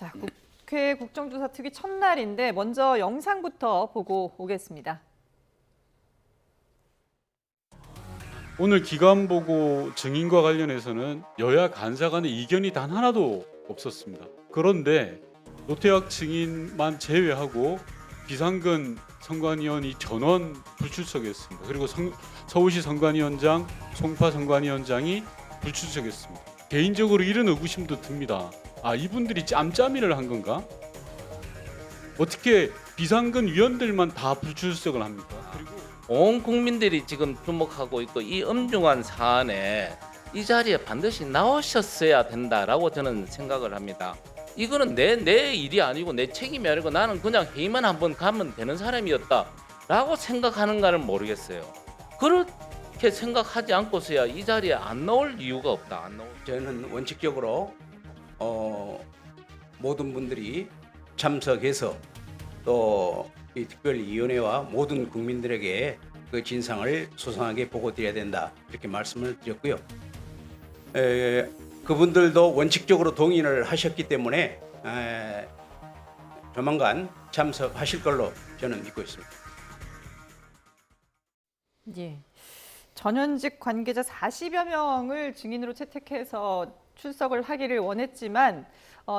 자, 국회 국정조사 특위 첫날인데 먼저 영상부터 보고 오겠습니다. 오늘 기관보고 증인과 관련해서는 여야 간사 간의 이견이 단 하나도 없었습니다. 그런데 노태학 증인만 제외하고 비상근 선관위원이 전원 불출석했습니다. 그리고 서울시 선관위원장, 송파 선관위원장이 불출석했습니다. 개인적으로 이런 의구심도 듭니다. 아, 이분들이 짬짬이를 한 건가? 어떻게 비상근 위원들만 다 불출석을 합니까? 그리고 온 국민들이 지금 주목하고 있고 이 엄중한 사안에 이 자리에 반드시 나오셨어야 된다라고 저는 생각을 합니다. 이거는 내 일이 아니고 내 책임이 아니고 나는 그냥 회의만 한번 가면 되는 사람이었다라고 생각하는가는 모르겠어요. 그렇게 생각하지 않고서야 이 자리에 안 나올 이유가 없다. 안 나올. 저는 원칙적으로 모든 분들이 참석해서 또 이 특별위원회와 모든 국민들에게 그 진상을 소상하게 보고드려야 된다 이렇게 말씀을 드렸고요. 그분들도 원칙적으로 동의를 하셨기 때문에 조만간 참석하실 걸로 저는 믿고 있습니다. 예. 전현직 관계자 40여 명을 증인으로 채택해서 출석을 하기를 원했지만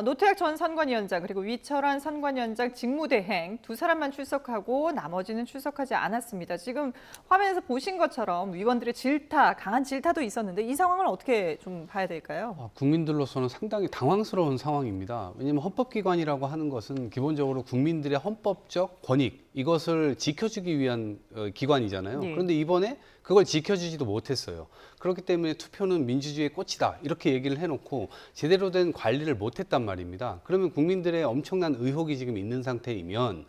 노태학 전 선관위원장 그리고 위철환 선관위원장 직무대행 두 사람만 출석하고 나머지는 출석하지 않았습니다. 지금 화면에서 보신 것처럼 위원들의 질타, 강한 질타도 있었는데 이 상황을 어떻게 좀 봐야 될까요? 국민들로서는 상당히 당황스러운 상황입니다. 왜냐하면 헌법기관이라고 하는 것은 기본적으로 국민들의 헌법적 권익, 이것을 지켜주기 위한 기관이잖아요. 네. 그런데 이번에 그걸 지켜주지도 못했어요. 그렇기 때문에 투표는 민주주의의 꽃이다 이렇게 얘기를 해놓고 제대로 된 관리를 못했단 말입니다. 그러면 국민들의 엄청난 의혹이 지금 있는 상태이면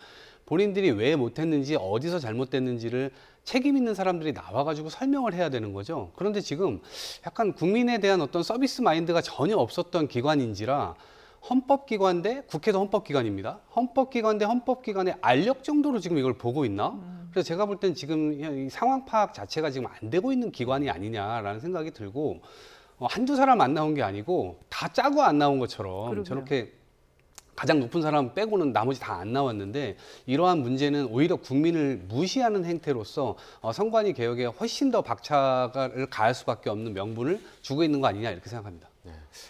본인들이 왜 못했는지 어디서 잘못됐는지를 책임 있는 사람들이 나와가지고 설명을 해야 되는 거죠. 그런데 지금 약간 국민에 대한 어떤 서비스 마인드가 전혀 없었던 기관인지라 헌법기관 대 국회도 헌법기관입니다. 헌법기관 대 헌법기관의 알력 정도로 지금 이걸 보고 있나? 그래서 제가 볼 땐 지금 이 상황 파악 자체가 지금 안 되고 있는 기관이 아니냐라는 생각이 들고 한두 사람 안 나온 게 아니고 다 짜고 안 나온 것처럼 그러게요. 저렇게 가장 높은 사람 빼고는 나머지 다 안 나왔는데 이러한 문제는 오히려 국민을 무시하는 행태로서 선관위 개혁에 훨씬 더 박차를 가할 수밖에 없는 명분을 주고 있는 거 아니냐 이렇게 생각합니다.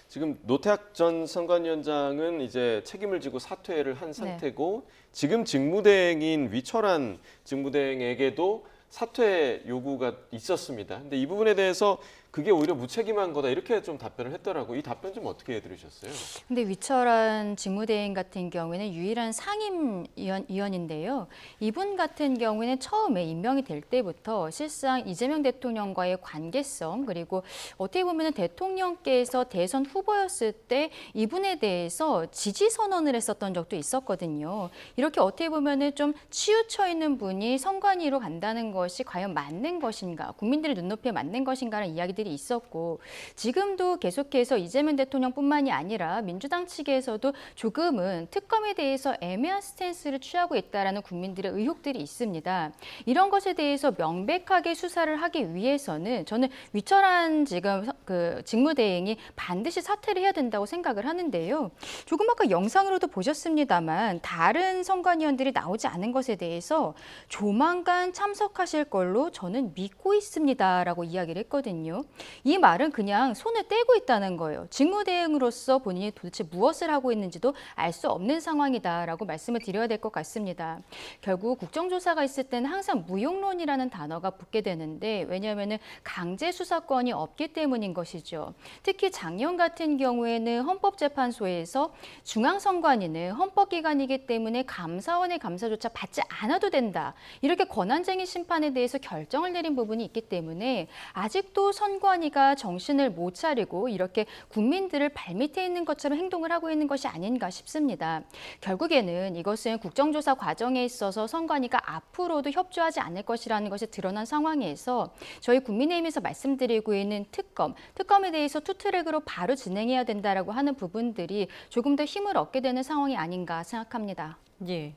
지금 노태학 전 선관위원장은 이제 책임을 지고 사퇴를 한 상태고 지금 직무대행인 위철환 직무대행에게도 사퇴 요구가 있었습니다. 근데 이 부분에 대해서 그게 오히려 무책임한 거다 이렇게 좀 답변을 했더라고요. 이 답변 좀 어떻게 들으셨어요? 근데 위철환 직무대행 같은 경우에는 유일한 상임위원인데요. 이분 같은 경우에는 처음에 임명이 될 때부터 실상 이재명 대통령과의 관계성 그리고 어떻게 보면 대통령께서 대선 후보였을 때 이분에 대해서 지지 선언을 했었던 적도 있었거든요. 이렇게 어떻게 보면 좀 치우쳐 있는 분이 선관위로 간다는 것이 과연 맞는 것인가, 국민들의 눈높이에 맞는 것인가라는 이야기들이 있었고 지금도 계속해서 이재명 대통령뿐만이 아니라 민주당 측에서도 조금은 특검에 대해서 애매한 스탠스를 취하고 있다라는 국민들의 의혹들이 있습니다. 이런 것에 대해서 명백하게 수사를 하기 위해서는 저는 위철환 지금 그 직무대행이 반드시 사퇴를 해야 된다고 생각을 하는데요. 조금 아까 영상으로도 보셨습니다만 다른 선관위원들이 나오지 않은 것에 대해서 조만간 참석하실 걸로 저는 믿고 있습니다라고 이야기를 했거든요. 이 말은 그냥 손을 떼고 있다는 거예요. 직무대행으로서 본인이 도대체 무엇을 하고 있는지도 알 수 없는 상황이다라고 말씀을 드려야 될 것 같습니다. 결국 국정조사가 있을 때는 항상 무용론이라는 단어가 붙게 되는데 왜냐하면 강제 수사권이 없기 때문인 것이죠. 특히 작년 같은 경우에는 헌법재판소에서 중앙선관위는 헌법기관이기 때문에 감사원의 감사조차 받지 않아도 된다. 이렇게 권한쟁의 심판에 대해서 결정을 내린 부분이 있기 때문에 아직도 선관위가 정신을 못 차리고 이렇게 국민들을 발밑에 있는 것처럼 행동을 하고 있는 것이 아닌가 싶습니다. 결국에는 이것은 국정조사 과정에 있어서 선관위가 앞으로도 협조하지 않을 것이라는 것이 드러난 상황에서 저희 국민의힘에서 말씀드리고 있는 특검에 대해서 투트랙으로 바로 진행해야 된다라고 하는 부분들이 조금 더 힘을 얻게 되는 상황이 아닌가 생각합니다. 예.